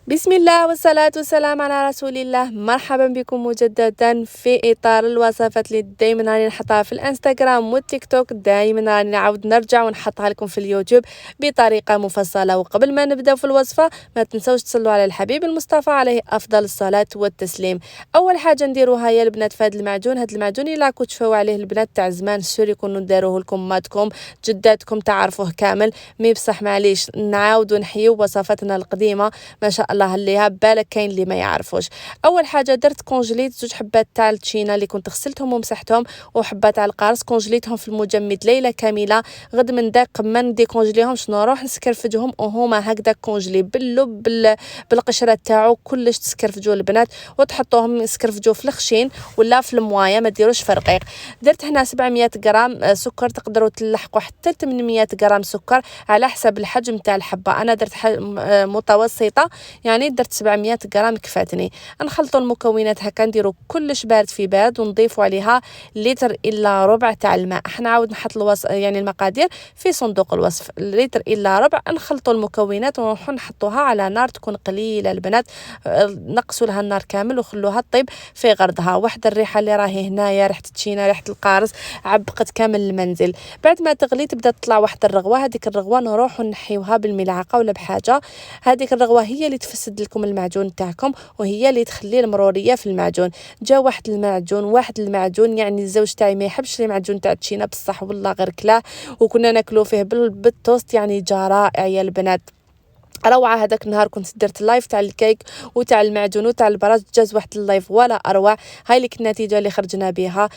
بسم الله والصلاة والسلام على رسول الله. مرحبا بكم مجددا في إطار الوصفات اللي دايما راني نحطها في الانستغرام والتيك توك. دايما راني نعاود نرجع ونحطها لكم في اليوتيوب بطريقة مفصلة. وقبل ما نبداو في الوصفة ما تنسوش تصلوا على الحبيب المصطفى عليه أفضل الصلاة والتسليم. أول حاجة نديروها يا البنات في هذا المعجون، هذا المعجون إلا كنت تشوفوا عليه البنات تاع زمان سوري يكونوا داروه لكم ماتكم جداتكم تعرفوه كامل، مي بصح معليش نعاودوا نحيو وصفاتنا القديمة ما شاء الله اللي بالك كاين اللي ما يعرفوش. اول حاجه درت كونجليت 2 حبات تاع التشينا اللي كنت غسلتهم ومسحتهم، وحبات تاع القارص كونجليتهم في المجمد ليله كامله. غد من داق ما ندي كونجليهمش نروح نسكرفجهم وهما هكذا كونجلي باللب بالقشره تاعو كلش تسكرفجو البنات، وتحطوهم يسكرفجو في الخشين ولا في الموايه ما ديروش فرقيق. درت هنا 700 غرام سكر، تقدروا تلحقوا حتى 800 غرام سكر على حسب الحجم تاع الحبه. انا درت متوسطه يعني درت 700 غرام كفاتني. نخلطوا المكونات هكا نديروا كلش بارد في بارد ونضيفوا عليها لتر الا ربع تاع الماء. احنا عاود نحط يعني المقادير في صندوق الوصف. لتر الا ربع. نخلطوا المكونات ونروحوا نحطوها على نار تكون قليله البنات، نقصوا لها النار كامل وخلوها طيب في غردها. واحده الريحه اللي راهي هنايا ريحه التشينا ريحه القارص عبقت كامل المنزل. بعد ما تغلي تبدا تطلع واحده الرغوه، هذيك الرغوه نروحوا نحيوها بالملعقه ولا بحاجه. هذيك الرغوه هي اللي تفسد لكم المعجون تاعكم وهي اللي تخلي المروريه في المعجون. جا واحد المعجون يعني الزوج تاعي ما يحبش المعجون تاع التشينا بصح والله غير كلاه، وكنا ناكلو فيه بالتوست يعني جا رائع يا البنات روعه. هذاك النهار كنت درت لايف تاع الكيك وتاع المعجون وتاع البراز، جاز واحد اللايف ولا اروع. هاي لك النتيجه اللي خرجنا بها.